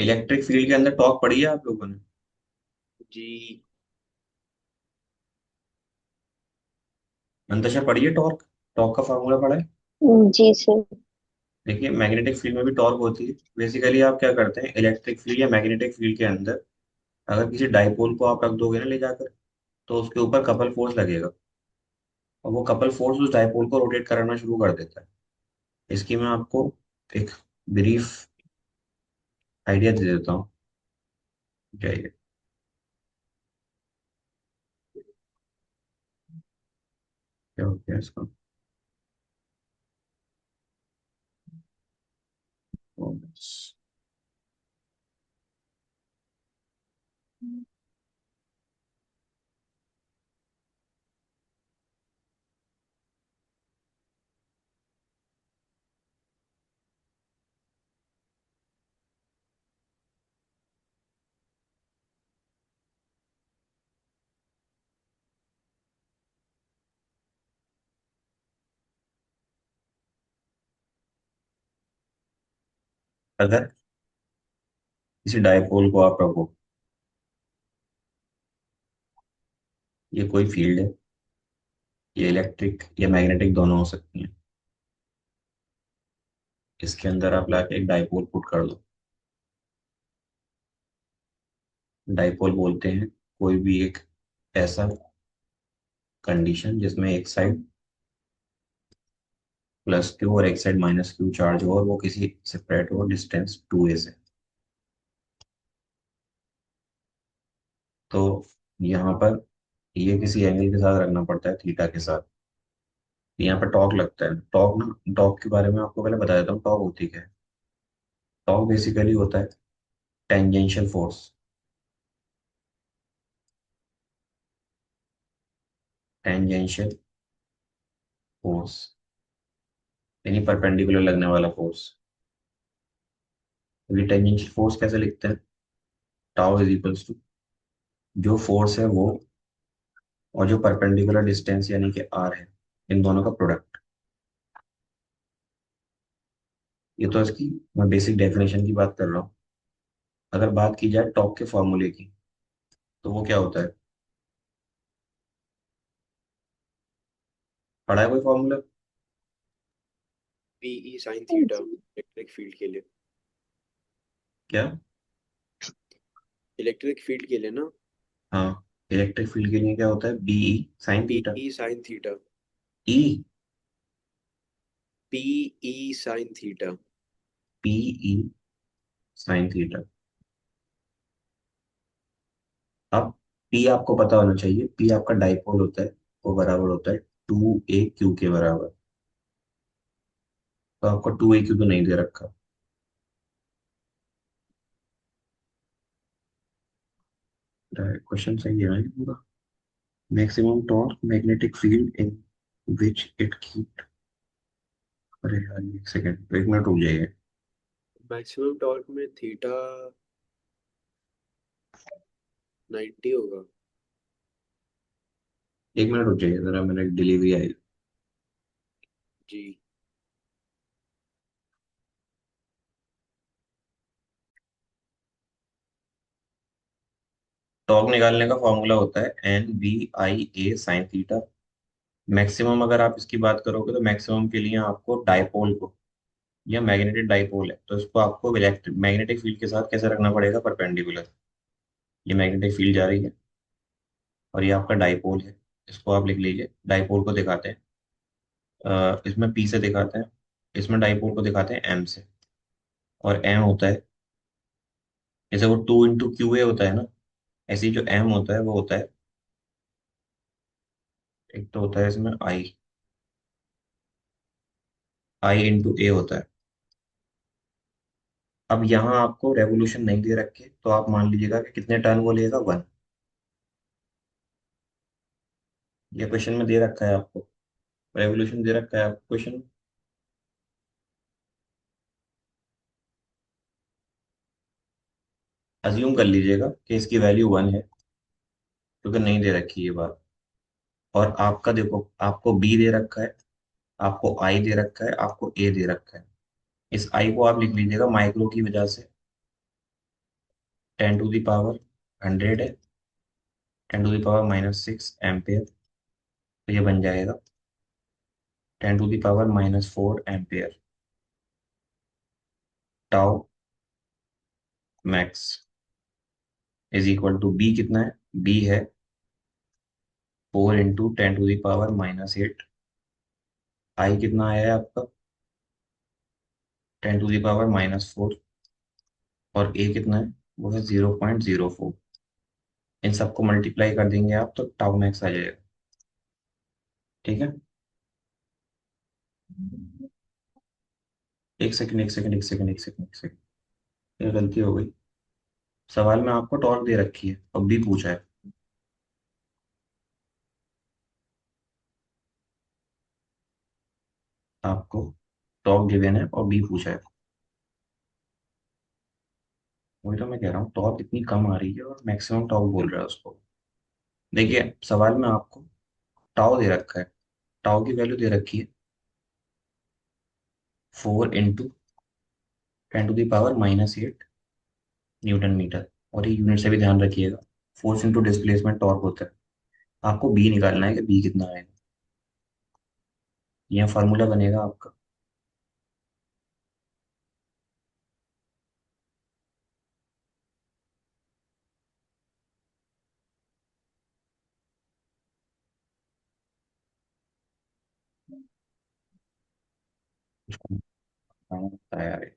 Electric field के अंदर torque पढ़ी है आप लोगों ने? जी। अंतशा पढ़ी है टॉर्क? टॉर्क का फार्मूला पढ़ा है? जी सर। देखिए, मैग्नेटिक फील्ड में भी टॉर्क होती है। बेसिकली आप क्या करते हैं, इलेक्ट्रिक फील्ड या मैग्नेटिक फील्ड के अंदर अगर किसी डाइपोल को आप रख दोगे ना ले जाकर, तो उसके ऊपर कपल फोर्स लगेगा, और वो कपल फोर्स उस डाइपोल को रोटेट कराना शुरू कर देता है। इसकी मैं आपको एक ब्रीफ आइडिया दे देता हूँ। जाइए, क्या हो गया इसका। अगर किसी डाइपोल को आप रखो, ये कोई फील्ड है, ये इलेक्ट्रिक या मैग्नेटिक दोनों हो सकती हैं। इसके अंदर आप लाके एक डाइपोल पुट कर दो। डाइपोल बोलते हैं कोई भी एक ऐसा कंडीशन जिसमें एक साइड प्लस क्यू और एक साइड माइनस क्यू चार्ज हो, और वो किसी सेपरेट हो डिस्टेंस 2a से। तो यहाँ पर ये किसी एंगल के साथ रखना पड़ता है, थीटा के साथ। यहाँ पर टॉर्क लगता है। टॉर्क ना, टॉर्क के बारे में आपको पहले बता देता हूँ टॉर्क होती क्या है। टॉर्क बेसिकली होता है टेंजेंशियल फोर्स। टेंजेंशियल फोर्स यानी परपेंडिकुलर लगने वाला फोर्स। ये टेंजेंशियल फोर्स कैसे लिखते हैं? टाउ इज इक्वल्स टू जो फोर्स है वो, और जो परपेंडिकुलर डिस्टेंस यानी कि आर है, इन दोनों का प्रोडक्ट। ये तो इसकी मैं बेसिक डेफिनेशन की बात कर रहा हूँ। अगर बात की जाए टॉर्क के फॉर्मूले की, तो वो क्या होता है? पढ़ा है कोई formula? PE sine theta electric field के लिए। क्या? इलेक्ट्रिक फील्ड के लिए ना। हाँ, इलेक्ट्रिक फील्ड के लिए क्या होता है? BE sine theta. PE sine theta. E, PE sine theta. PE sine theta. अब पी आपको पता होना चाहिए, पी आपका डाइपोल होता है, वो बराबर होता है 2a क्यू के बराबर। तो आपको 2a क्यू तो नहीं दे रखा। क्वेश्चन सही है ना ये पूरा? Maximum torque magnetic field in which it keep. अरे यार, एक सेकेंड, 1 मिनट रुक जाइए। मैक्सिमम टॉर्क में थीटा 90 होगा। 1 मिनट रुक जाइए जरा, मैंने एक डिलीवरी आई। जी। टॉर्क निकालने का फॉर्मूला होता है NV/A sin थीटा। मैक्सिमम अगर आप इसकी बात करोगे तो मैक्सिमम के लिए आपको डाइपोल को, या मैग्नेटिक डाइपोल है तो इसको आपको इलेक्ट्रिक मैग्नेटिक फील्ड के साथ कैसे रखना पड़ेगा? परपेंडिकुलर। ये मैग्नेटिक फील्ड जा रही है और ये आपका डाइपोल है। इसको आप लिख लीजिए, डाइपोल को दिखाते हैं इसमें P से दिखाते हैं, इसमें डाइपोल को दिखाते हैं M से। और M होता है, जैसे वो 2 × QA होता है ना, ऐसे ही जो M होता है वो होता है, एक तो होता है इसमें I × A होता है। अब यहाँ आपको रेवोल्यूशन नहीं दे रखे, तो आप मान लीजिएगा कि कितने टर्न वो लेगा, 1। ये क्वेश्चन में दे रखा है आपको, रेवोल्यूशन दे रखा है आपको क्वेश्चन में। अज्यूम कर लीजिएगा कि इसकी वैल्यू 1 है, क्योंकि नहीं दे रखी ये बात। और आपका देखो, आपको बी दे रखा है, आपको आई दे रखा है, आपको ए दे रखा है। इस आई को आप लिख लीजिएगा माइक्रो की वजह से, 10⁻100 है, 10⁻⁻6 एम्पेयर। तो ये बन जाएगा 10⁻⁻4 ampere. Tau max is equal to B कितना है? बी है 4 × 10⁻⁻8। आई कितना आया है आपका? 10⁻⁻4। और ए कितना है? वो है 0.04। इन सबको मल्टीप्लाई कर देंगे आप तो टाउ मैक्स आ जाएगा। ठीक है। एक सेकंड, एक सेकंड, एक सेकंड, एक सेकंड, एक सेकंड। ये गलती हो गई। सवाल में आपको टॉर्क दे रखी है और बी पूछा है। आपको टॉर्क गिवन है और बी पूछा है। वही तो मैं कह रहा हूँ, टॉर्क इतनी कम आ रही है और मैक्सिमम टॉर्क बोल रहा है उसको। देखिए सवाल में आपको टाउ दे रखा है। टाउ की वैल्यू दे रखी है 4 × 10⁻⁸ न्यूटन मीटर। और ये यूनिट से भी ध्यान रखिएगा। फोर्स इंटू डिस्प्लेसमेंट टॉर्क होता है। आपको बी निकालना है कि बी कितना आएगा। यह फार्मूला बनेगा आपका। उसको बताना पड़ता है यार।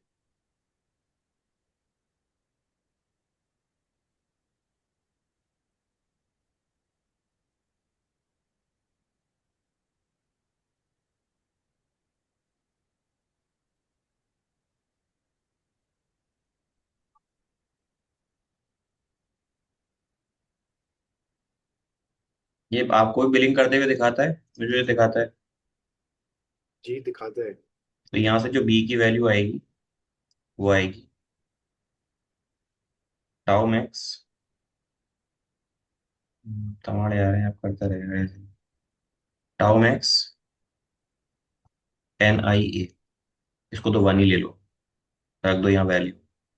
ये आपको भी बिलिंग करते हुए दिखाता है, मुझे दिखाता है। जी दिखाते हैं। तो यहाँ से जो बी की वैल्यू आएगी वो आएगी टाउ मैक्स। तमाड़े आ रहे हैं, आप करता रहेगा ऐसे। Tau max NIA। इसको तो 1 ही ले लो, रख दो यहाँ वैल्यू।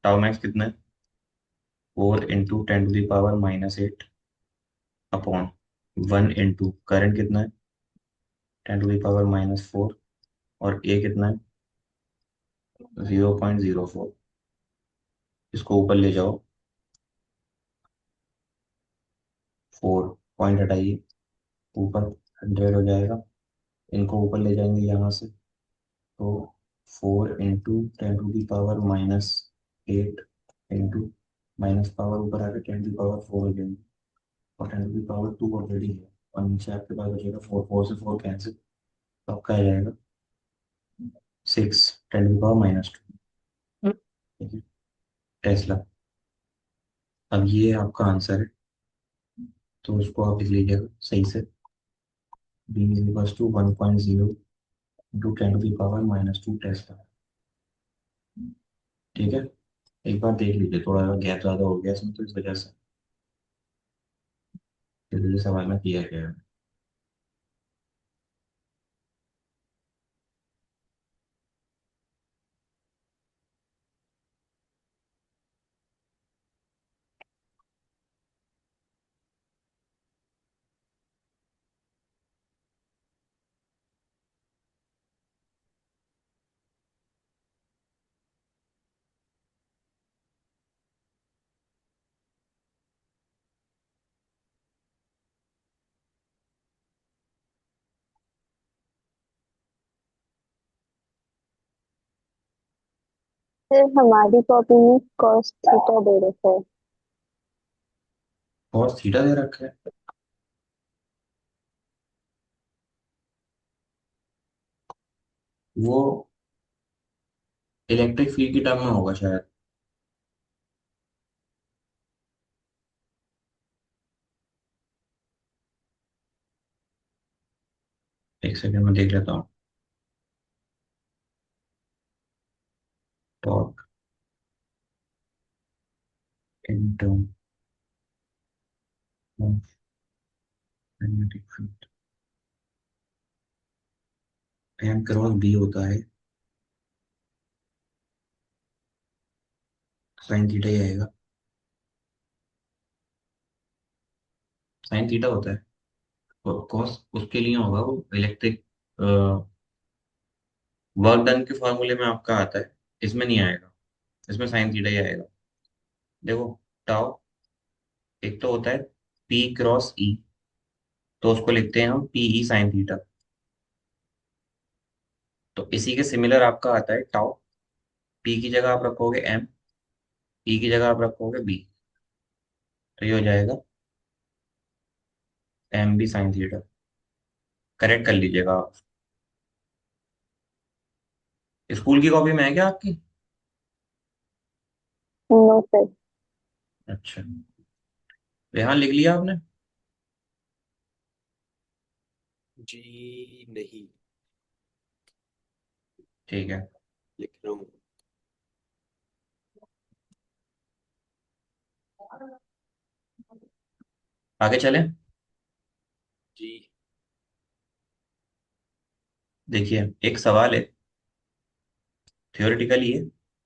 टाउ मैक्स कितना है? 4 × 10⁻⁻8 अपॉन 1 करंट कितना है? 10⁻⁻4। और ए कितना है? 0.04। इसको ऊपर ले जाओ, 4 पॉइंट हटाइए, ऊपर 100 हो जाएगा। इनको ऊपर ले जाएंगे यहाँ से तो 4 × 10⁻⁻8 इंटू माइनस पावर ऊपर आके 10⁻4 हो जाएगी। और 10⁻2 ऑलरेडी है। और नीचे आपके पास बचेगा 4, 4 से 4 कैंसिल। तो आपका आ जाएगा 6 × 10⁻²। ठीक है। टेस्ला। अब ये आपका आंसर है। तो उसको आप लिख लीजिएगा सही से। B is equal to 1.0 × 10⁻² tesla. ठीक है। एक बार देख लीजिए, थोड़ा गैप ज़्यादा हो गया इसमें तो इस वजह से इसलिए सवाल में किया गया है। फिर हमारी कॉपी में कॉस थीटा दे रखा है। और थीटा दे रखा है। वो इलेक्ट्रिक फील्ड की टर्म में होगा शायद। एक सेकंड में देख लेता हूँ। Torque in term of magnetic field M cross B होता है साइन थीटा ही आएगा। साइन थीटा होता है। कॉस उसके लिए होगा वो इलेक्ट्रिक वर्क डन के फॉर्मूले में आपका आता है, इसमें नहीं आएगा, इसमें साइन थीटा ही आएगा। देखो, टाउ एक तो होता है पी क्रॉस ई, तो उसको लिखते हैं हम पी ई साइन थीटा। तो इसी के सिमिलर आपका आता है टाउ, पी की जगह आप रखोगे एम, ई की जगह आप रखोगे बी, तो ये हो जाएगा M B sine theta. Correct कर लीजिएगा आप। स्कूल की कॉपी में है क्या आपकी? No sir. अच्छा, रेहान लिख लिया आपने? जी नहीं, ठीक है। लिख रहा हूँ। आगे चलें। जी। देखिए, एक सवाल है, थियोरेटिकली है,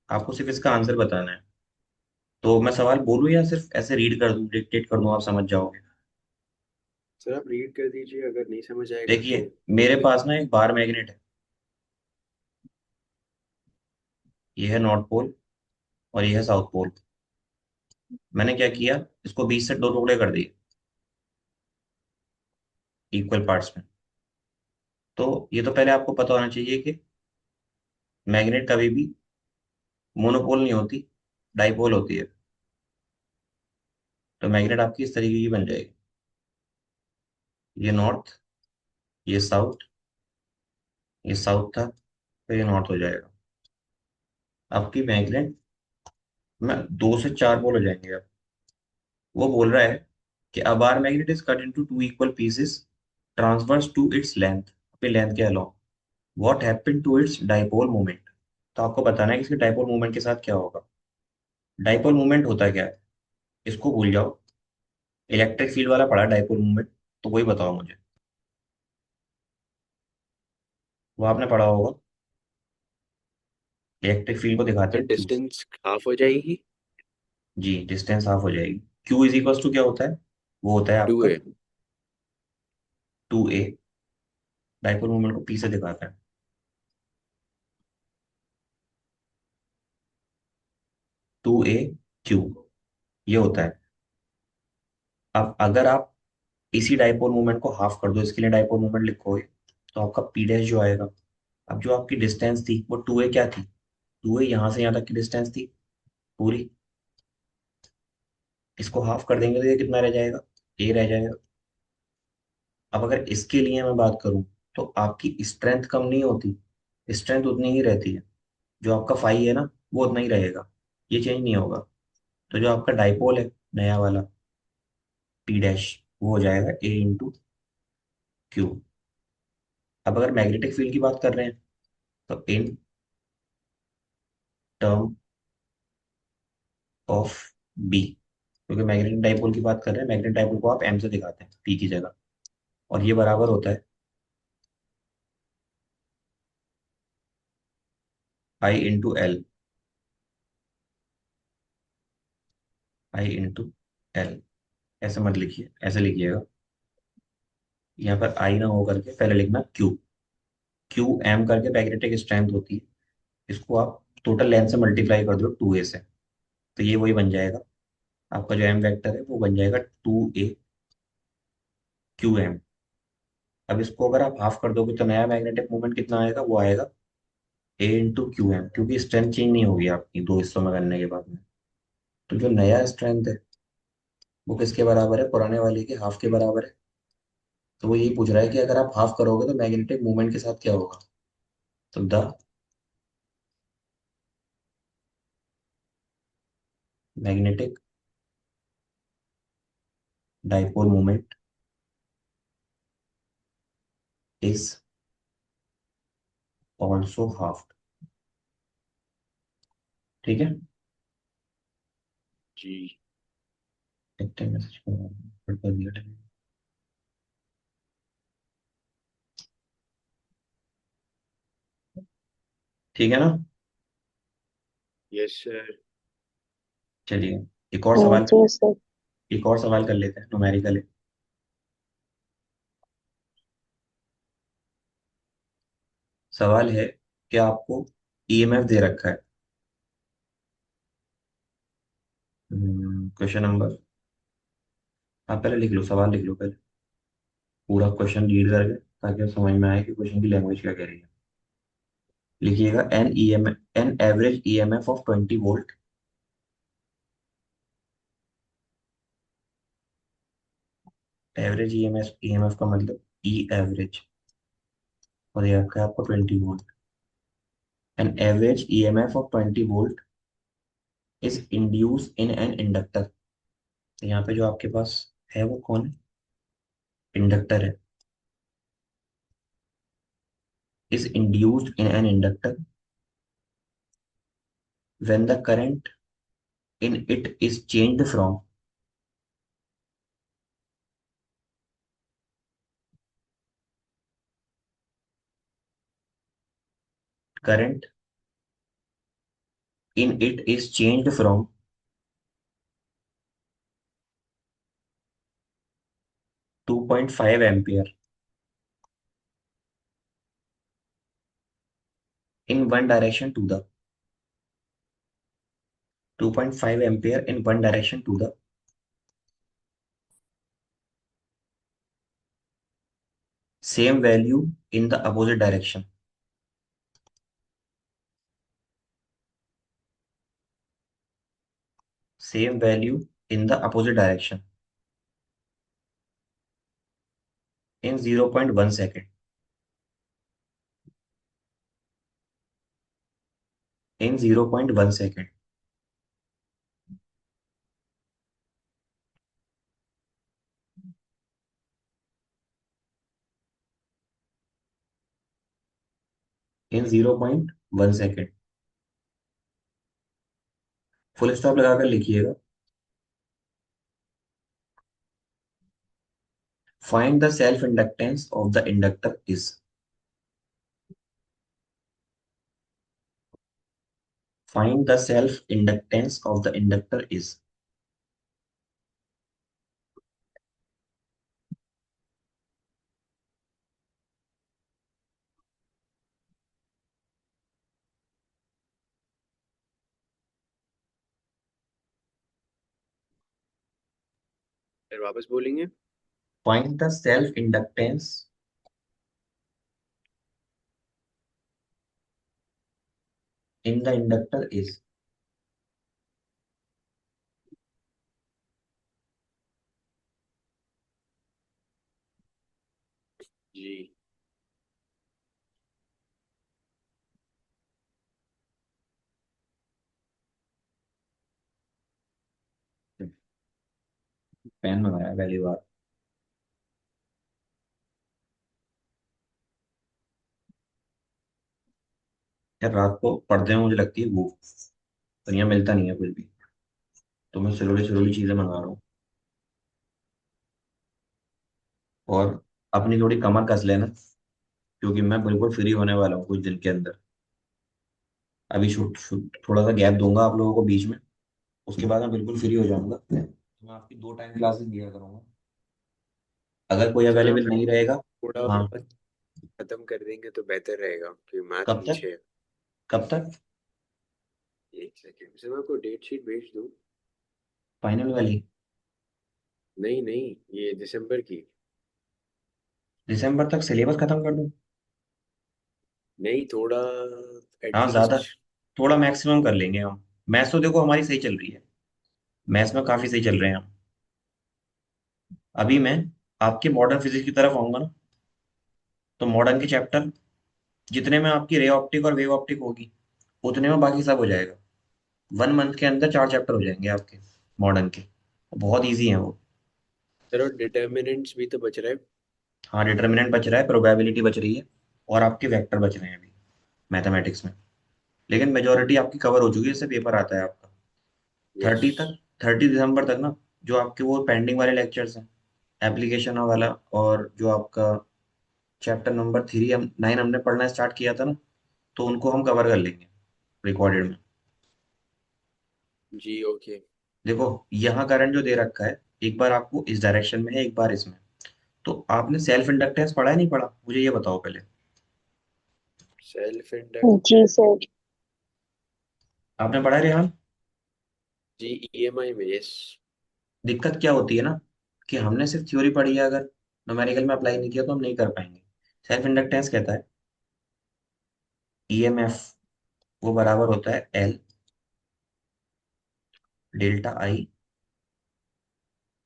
आपको सिर्फ इसका आंसर बताना है। तो मैं सवाल बोलूं या सिर्फ ऐसे रीड कर दूं, डिक्टेट कर दूं, आप समझ जाओगे? सर आप रीड कर दीजिए, अगर नहीं समझ आएगा तो देखिए, मेरे पास ना एक बार मैग्नेट है, ये है नॉर्थ पोल और ये है साउथ पोल। मैंने क्या किया, इसको बीच से दो टुकड़े कर दिए इक्वल पार्ट्स में। तो ये तो पहले आपको पता होना चाहिए कि मैग्नेट कभी भी मोनोपोल नहीं होती, डाइपोल होती है। तो मैग्नेट आपकी इस तरीके की बन जाएगी, ये नॉर्थ, ये साउथ, ये साउथ था, तो ये नॉर्थ हो जाएगा। आपकी मैग्नेट में दो से चार पोल हो जाएंगे अब। वो बोल रहा है कि a bar magnet is cut into two equal pieces transverse to its length, अपनी लेंथ के along, what happened to its dipole moment। तो आपको बताना है कि इसके डाइपोल मोमेंट के साथ क्या होगा। डाइपोल मोमेंट होता क्या है, इसको भूल जाओ, इलेक्ट्रिक फील्ड वाला पढ़ा डाइपोल मोमेंट, तो वही बताओ मुझे, वो आपने पढ़ा होगा, इलेक्ट्रिक फील्ड को दिखाते सर हैं क्यू से। डिस्टेंस हाफ हो जाएगी। जी, डिस्टेंस हाफ हो जाएगी। क्यू इज इक्वल टू क्या होता है, वो होता है टू आपका है। 2a, डाइपोल मोमेंट को पी से दिखाता है, 2a क्यू, ये होता है। अब अगर आप इसी डाइपोल मोमेंट को हाफ कर दो, इसके लिए डाइपोल मोमेंट लिखोगे, तो आपका पी डैश जो आएगा। अब जो आपकी डिस्टेंस थी वो 2a क्या थी, 2a यहाँ से यहाँ तक की डिस्टेंस थी पूरी, इसको हाफ कर देंगे तो ये कितना रह जाएगा, a रह जाएगा। अब अगर इसके लिए मैं बात करूं, तो आपकी स्ट्रेंथ कम नहीं होती, स्ट्रेंथ उतनी ही रहती है, जो आपका फाई है ना, वो उतना ही रहेगा, ये चेंज नहीं होगा। तो जो आपका डाइपोल है नया वाला पी डैश, वो हो जाएगा a इंटू क्यू। अब अगर मैग्नेटिक फील्ड की बात कर रहे हैं, तो इन टर्म ऑफ बी, क्योंकि मैग्नेटिक डाइपोल की बात कर रहे हैं, मैग्नेटिक डाइपोल को आप एम से दिखाते हैं पी की जगह, और ये बराबर होता है I into L, I into L. ऐसे मत लिखिए, ऐसे लिखिएगा, यहाँ पर आई ना हो करके पहले लिखना क्यू, क्यू एम करके मैग्नेटिक स्ट्रेंथ होती है, इसको आप टोटल लेंथ से मल्टीप्लाई कर दो 2a से, तो ये वही बन जाएगा, आपका जो एम वेक्टर है वो बन जाएगा 2a क्यू एम। अब इसको अगर आप हाफ कर दोगे तो नया मैग्नेटिक मोमेंट कितना आएगा, वो आएगा a इंटू क्यू एम, क्योंकि स्ट्रेंथ चेंज नहीं होगी आपकी दो हिस्सों में करने के बाद में। तो जो नया स्ट्रेंथ है वो किसके बराबर है, पुराने वाले के हाफ के बराबर है। तो वो यही पूछ रहा है कि अगर आप हाफ करोगे तो मैग्नेटिक मूवमेंट के साथ क्या होगा। तो the magnetic dipole moment is also half. ठीक है, जी। देखते हैं मैसेज कर दिया। ठीक है ना? Yes sir. चलिए, एक और सवाल कर जी लेते सर। हैं, एक और सवाल कर लेते हैं, न्यूमेरिकल है। सवाल है कि आपको ईएमएफ दे रखा है। क्वेश्चन नंबर, आप पहले लिख लो, सवाल लिख लो पहले, पूरा क्वेश्चन रीड करके, ताकि आपको समझ में आए कि क्वेश्चन की लैंग्वेज क्या कह रही है। लिखिएगा an average EMF of 20 volt. Average EMF का मतलब ई एवरेज, और ये आपका है आपको 20 volt. An average EMF of 20 volt is induce in an inductor. तो यहाँ पे जो आपके पास है वो कौन है? इंडक्टर है। Is induced in an inductor when the current in it is changed from, current in it is changed from 2.5 ampere in one direction to the 2.5 ampere in one direction to the same value in the opposite direction, same value in the opposite direction in 0.1 second, in 0.1 second, in 0.1 second। Full stop लगाकर लिखिएगा, find the self inductance of the inductor is, find the self inductance of the inductor is। फिर वापस बोलेंगे। find the self inductance in the inductor is। जी। Pen मंगाया पहली बार। यार रात को पढ़ते में मुझे लगती है भूख, पर यहाँ मिलता नहीं है कुछ भी, तो मैं जरूरी जरूरी चीजें मंगा रहा हूँ। और अपनी थोड़ी कमर कस लेना, क्योंकि मैं बिल्कुल फ्री होने वाला हूँ कुछ दिन के अंदर। अभी थोड़ा सा गैप दूंगा आप लोगों को बीच में, उसके बाद मैं बिल्कुल फ्री हो जाऊंगा, तो मैं आपकी 2 टाइम क्लासेस दिया करूंगा। अगर कोई सर आप अवेलेबल नहीं रहेगा। थोड़ा हाँ। बहुत खत्म कर देंगे तो बेहतर रहेगा, क्योंकि मैथ कब तक? पीछे है। कब तक? एक सेकेंड, सर मैं आपको डेट शीट भेज दूँ? फाइनल वाली? नहीं नहीं, ये दिसंबर की। दिसंबर तक सिलेबस खत्म कर दूं? नहीं, थोड़ा हाँ ज्यादा, एटलीस्ट। थोड़ा मैक्सिमम कर लेंगे हम। मैथ्स तो देखो हमारी सही चल रही है, मैथ्स में काफी सही चल रहे हैं हम। अभी मैं आपके मॉडर्न फिजिक्स की तरफ आऊंगा ना, तो मॉडर्न के चैप्टर जितने में आपकी रे ऑप्टिक और वेव ऑप्टिक होगी, उतने में बाकी सब हो जाएगा। 1 मंथ के अंदर 4 चैप्टर हो जाएंगे आपके मॉडर्न के, बहुत इजी हैं वो। सर और डिटर्मिनेंट्स भी तो बच रहा है। हाँ डिटर्मिनेंट बच रहा है, प्रोबेबिलिटी बच रही है, और आपके वेक्टर बच रहे हैं अभी मैथमेटिक्स में। लेकिन मेजोरिटी आपकी कवर हो चुकी है, इससे पेपर आता है आपका यस। 30 तक, 30 दिसंबर तक ना। जो आपके वो पेंडिंग वाले लेक्चर्स हैं, एप्लीकेशन वाला, और जो आपका चैप्टर नंबर 9 हमने पढ़ना स्टार्ट किया था ना, तो उनको हम कवर कर लेंगे रिकॉर्डेड में। जी ओके। देखो यहाँ करंट जो दे रखा है, एक बार आपको इस डायरेक्शन में है, एक बार इसमें। तो आपने सेल्फ इंडक्टेंस पढ़ा है नहीं पढ़ा, मुझे ये बताओ पहले। सेल्फ जी इंडक्टेंस। सर। आपने पढ़ा है रेहान? जी, ईएमआई बेस। दिक्कत क्या होती है ना, कि हमने सिर्फ थ्योरी पढ़ी है, अगर न्यूमेरिकल में अप्लाई नहीं किया तो हम नहीं कर पाएंगे। सेल्फ इंडक्टेंस कहता है ईएमएफ वो बराबर होता है L delta I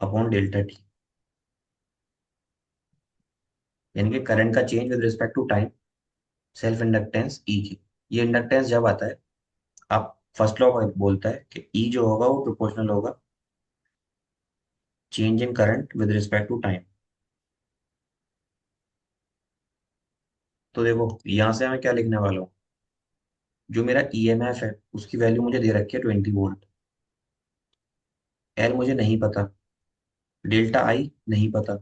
upon delta T, यानी कि करंट का change with respect to time, self inductance E की। ये इंडक्टेंस जब आता है, आप फर्स्ट लॉ बोलता है कि ई जो होगा वो प्रोपोर्शनल होगा change in current with respect to time. तो देखो यहां से मैं क्या लिखने वाला हूँ, जो मेरा ईएमएफ है उसकी वैल्यू मुझे दे रखी है 20 वोल्ट। एल मुझे नहीं पता, डेल्टा आई नहीं पता,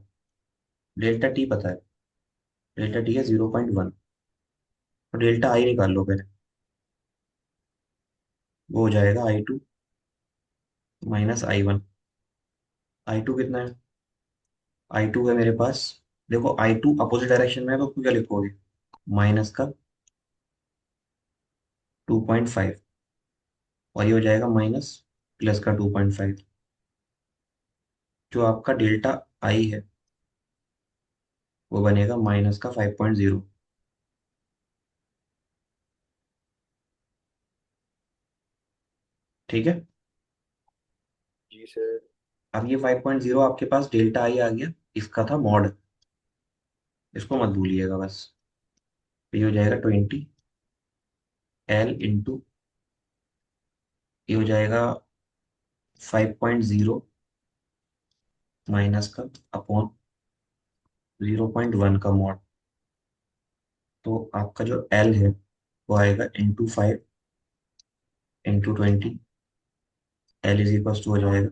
डेल्टा टी पता है। डेल्टा टी है 0.1। तो डेल्टा आई निकाल लो पहले, वो हो जाएगा आई 2 माइनस आई 1। आई 2 कितना है? आई 2 है मेरे पास, देखो आई 2 अपोजिट डायरेक्शन में है तो उसको क्या लिखोगे, माइनस का 2.5, और ये हो जाएगा माइनस प्लस का 2.5। जो आपका डेल्टा आई है वो बनेगा माइनस का 5.0। ठीक है। जी सर। अब ये 5.0 आपके पास डेल्टा आई आ गया, इसका था मॉड, इसको मत भूलिएगा बस। तो ये हो जाएगा 20 L इंटू, ये हो जाएगा 5.0 माइनस का अपॉन 0.1 का मॉड। तो आपका जो L है वो आएगा into 5 into 20। L is equal to हो जाएगा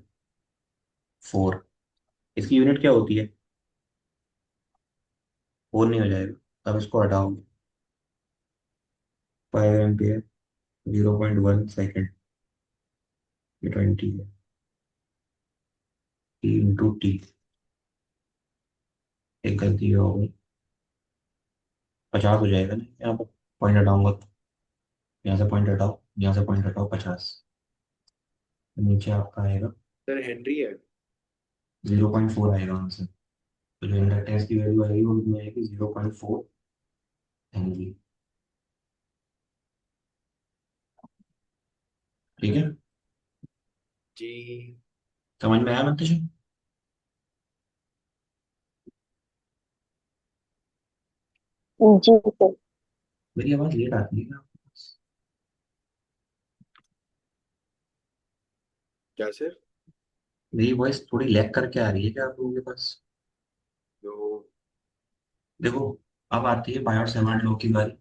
4। इसकी यूनिट क्या होती है? 4 नहीं हो जाएगा, अब इसको हटाओगे, 5 एम्पियर 0.1 सेकेंड, ये 20 है, T इंटू T। एक गलती हो गई, 50 हो जाएगा ना यहाँ पर, पॉइंट हटाऊंगा तो। यहाँ से पॉइंट हटाओ, यहाँ से पॉइंट हटाओ, 50। नीचे आपका आएगा सर हेनरी है। 0.4 आएगा वहां से। तो जो इंडक्टेंस की वैल्यू आएगी वो कितनी आएगी, 0.4 हेनरी। ठीक है। जी। समझ में आया मंतज? जी सर। मेरी आवाज लेट आती है क्या आपके पास? क्या सर? मेरी वॉइस थोड़ी लैग करके आ रही है क्या आप लोगों के पास? तो देखो अब आती है बायोट सेवर्ट लॉ की बारी।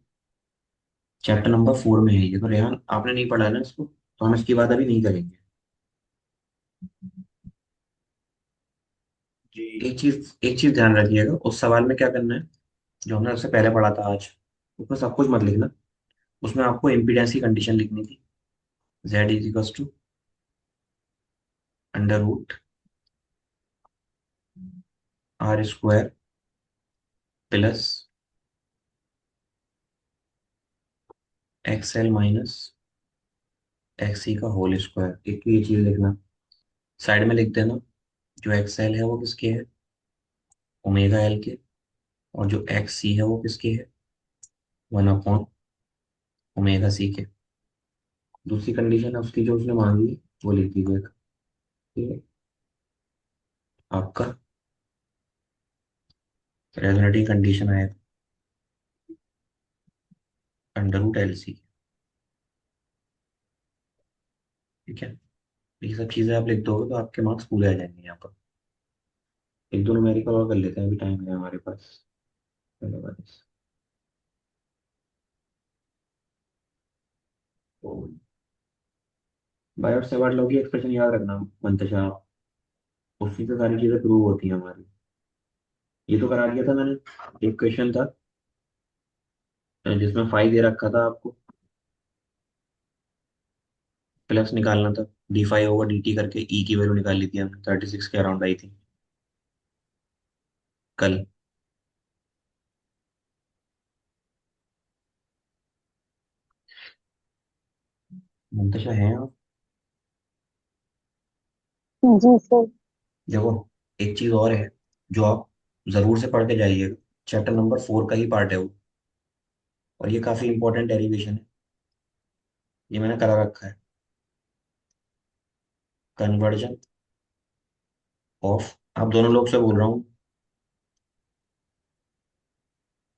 चैप्टर नंबर 4 में है ये, तो रेहान आपने नहीं पढ़ा है ना इसको, तो हम इसकी बात अभी नहीं करेंगे। जी। एक चीज ध्यान रखिएगा, उस सवाल में क्या करना है जो हमने सबसे पहले पढ़ा था आज, उसमें सब कुछ मत लिखना। उसमें आपको इम्पीडेंस की कंडीशन लिखनी थी, Z is equal to under root R² plus XL minus XC का होल स्क्वायर। एक ये चीज लिखना, साइड में लिख देना जो XL है वो किसके है, ओमेगा एल के, और जो XC है वो किसके है, 1/ओमेगा C के। दूसरी कंडीशन है उसकी जो उसने मांगी है, वो लिख दीजिएगा। ठीक है। आपका रेजोनेटिंग कंडीशन आएगा अंडर रूट LC। ठीक है। ये सब चीजें आप लिख दोगे तो आपके मार्क्स पूरे आ जाएंगे यहाँ पर। एक दो न्यूमेरिकल और कर लेते हैं, अभी टाइम है हमारे पास। धन्यवाद। बायोट सेवर्ट लॉ की एक्सप्रेशन याद रखना मंतशा आप, उसी से सारी चीजें प्रूव होती हैं हमारी। ये तो करा दिया था मैंने, एक क्वेश्चन था जिसमें फाई दे रखा था आपको, प्लस निकालना था, d5/dt करके ई की वैल्यू निकाल ली थी हमने, 36 के अराउंड आई थी कल। मुंतशा हैं आप? जी सर। देखो, एक चीज और है जो आप जरूर से पढ़ के जाइएगा। चैप्टर नंबर 4 का ही पार्ट है वो, और ये काफी इंपॉर्टेंट डेरिवेशन है। ये मैंने करा रखा है। कन्वर्जन ऑफ, आप दोनों लोग से बोल रहा हूँ,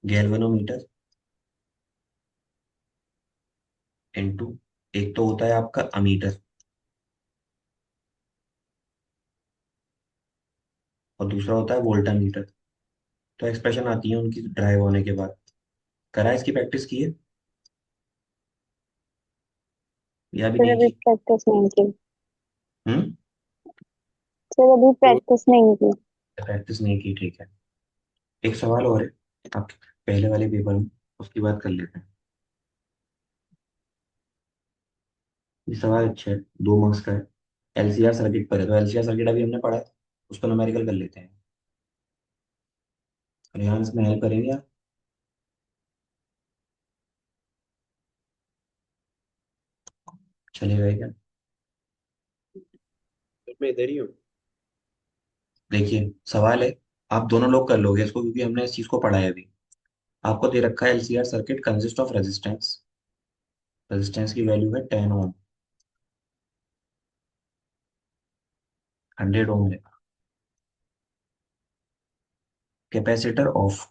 गैल्वेनोमीटर इनटू, एक तो होता है आपका अमीटर और दूसरा होता है वोल्टामीटर। तो एक्सप्रेशन आती है उनकी ड्राइव होने के बाद। करा है, इसकी प्रैक्टिस की है या भी सर नहीं अभी की? प्रैक्टिस नहीं की। हम्म। सर अभी तो प्रैक्टिस नहीं की। प्रैक्टिस नहीं की, ठीक है। एक सवाल और है आपके पहले वाले पेपर में, उसकी बात कर लेते हैं। ये सवाल अच्छा है, 2 मार्क्स का है। एलसीआर सर्किट पर है, तो एलसीआर सर्किट अभी हमने पढ़ा है, उसको न्यूमेरिकल कर लेते हैं। रेहान इसमें हेल्प करेंगे आप? चलेगा क्या? मैं इधर ही हूँ। देखिए, सवाल है, आप दोनों लोग कर लोगे इसको क्योंकि हमने इस चीज को पढ़ा है अभी। आपको दे रखा है LCR circuit consist of resistance, resistance की वैल्यू है 10 ओम, 100 ओम है। कैपेसिटर ऑफ,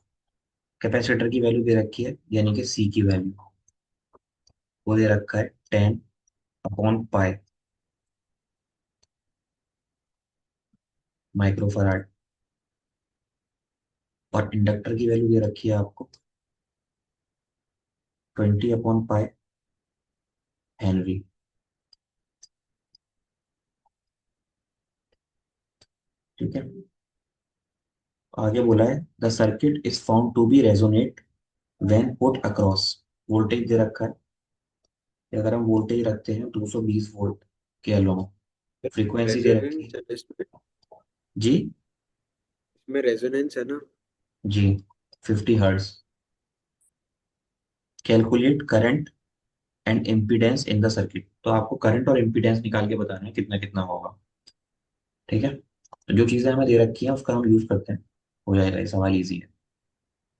कैपेसिटर की वैल्यू दे रखी है यानी कि सी की वैल्यू, वो दे रखा है 10/पाई माइक्रोफराड। और इंडक्टर की वैल्यू दे रखी है आपको 20/पाई हेनरी। ठीक है। आगे बोला है the circuit is found to be resonate when put across, voltage दे रखा है कि अगर हम वोल्टेज रखते हैं 220 वोल्ट के अलोंग, फ्रीक्वेंसी दे रखी है। रेजोनेंस है इसमें। जी। इसमें रेजोनेंस है ना। जी, 50 hertz. Calculate current and impedance in the circuit, तो आपको करंट और इम्पीडेंस निकाल के बताना है कितना कितना होगा। ठीक है, तो जो चीजें हमें दे रखी हैं उसका हम यूज करते हैं, हो जाएगा, ये सवाल इजी है।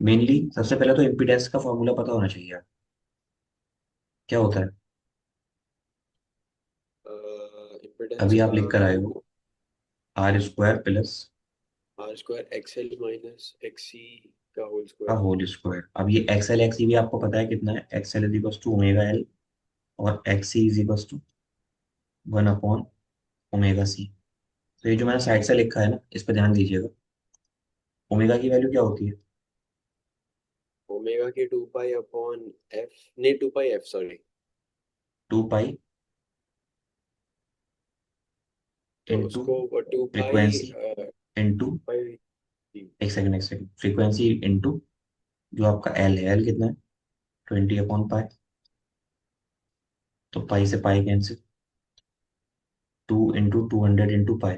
मेनली सबसे पहले तो इम्पीडेंस का फॉर्मूला पता होना चाहिए। क्या होता है? इम्पिडेंस अभी आप का लिख कर आए हो, R² plus R square XL minus XC का होल का स्क्वायर। Whole square. अब ये एक्सएल एक्सी भी आपको पता है कितना है, XL is equal to omega L और एक्सी इज इक्वल टू 1/ओमेगा सी। तो ये जो मैंने साइड से लिखा है ना, इस पर ध्यान दीजिएगा। ओमेगा की वैल्यू क्या होती है? ओमेगा के 2 पाई अपॉन एफ, नहीं 2 पाई एफ सॉरी। 2 पाई तो इंटू उसको 2 पाई फ्रीक्वेंसी इंटू, 2 पाई। एक सेकंड, फ्रीक्वेंसी इंटू जो आपका एल है, एल कितना है? 20/पाई। तो पाई से pi cancel, 2 into 200 into pi,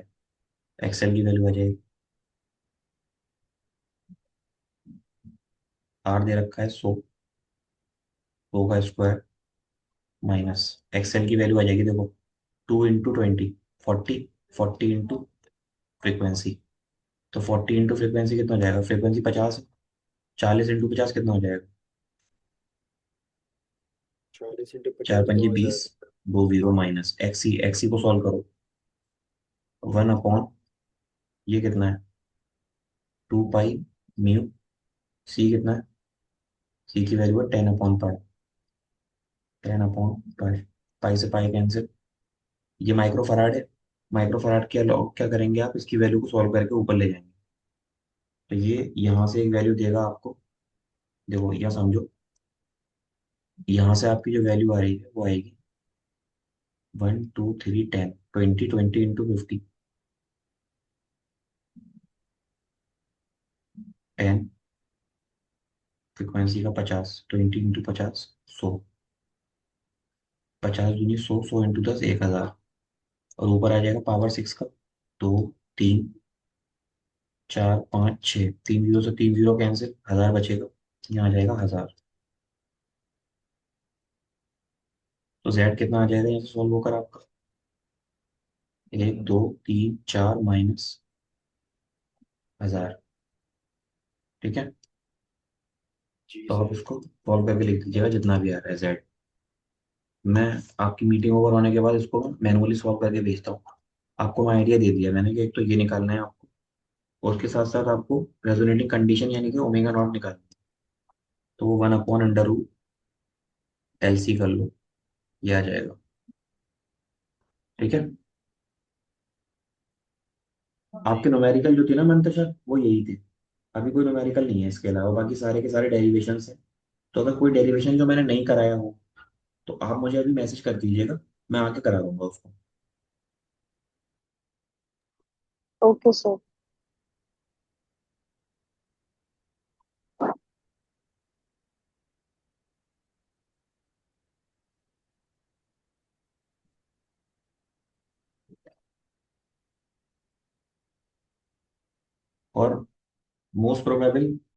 XL की वैल्यू आ जाएगी। आर दे रखा है 100, 100 का स्क्वायर माइनस एक्सएल की वैल्यू आ जाएगी, देखो 2 इंटू 20, 40, 40 इंटू फ्रीक्वेंसी। तो 40 इंटू फ्रीक्वेंसी कितना हो जाएगा? फ्रीक्वेंसी 50 है, 40 इंटू 50 कितना हो जाएगा? चार 40 इंटू 50 पंजे 20, 2000। 2 जीरो माइनस एक्सी, एक्सी को सॉल्व करो। 1/, ये कितना है? 2 पाई म्यू, सी कितना है? सी की वैल्यू है 10/पाई, 10/पाई। पाई से पाई कैंसिल, ये माइक्रो फराड है। माइक्रो फराड के अलावा क्या करेंगे आप, इसकी वैल्यू को सॉल्व करके ऊपर ले जाएंगे। तो ये यहाँ से एक वैल्यू देगा आपको, देखो या समझो, यहाँ से आपकी जो वैल्यू आ रही है वो आएगी 1 2 3 10, 20 20 इंटू 50, 10, फ्रिक्वेंसी का 50, 20 इंटू 50, 100, 50 दूनी 100, 100 इंटू 10, 1000। और ऊपर आ जाएगा पावर 6 का, 2 3 4 5 6, 3 जीरो से 3 जीरो कैंसिल, 1000 बचेगा, यहाँ आ जाएगा 1000। तो जेड कितना आ जाएगा यहाँ से सॉल्व होकर आपका, 1 2 3 4 माइनस 1000। ठीक है। जी तो आप सर। इसको सॉल्व करके लिख दीजिएगा जितना भी आ रहा है जेड। मैं आपकी मीटिंग ओवर होने के बाद इसको मैनुअली सॉल्व करके भेजता हूँ। आपको मैं आइडिया दे दिया मैंने कि एक तो ये निकालना है आपको, और उसके साथ साथ आपको रेजोनेटिंग कंडीशन यानी कि ओमेगा नॉट निकालना है। तो वो 1/√LC कर लो, ये आ जाएगा। ठीक है। आपके न्यूमेरिकल जो थे ना मंतशा, वो यही थे। अभी कोई न्यूमेरिकल नहीं है इसके अलावा, बाकी सारे के सारे डेरिवेशन है। तो अगर कोई डेरिवेशन जो मैंने नहीं कराया हो तो आप मुझे अभी मैसेज कर दीजिएगा, मैं आके करा दूंगा उसको। Okay sir. और मोस्ट प्रोबेबल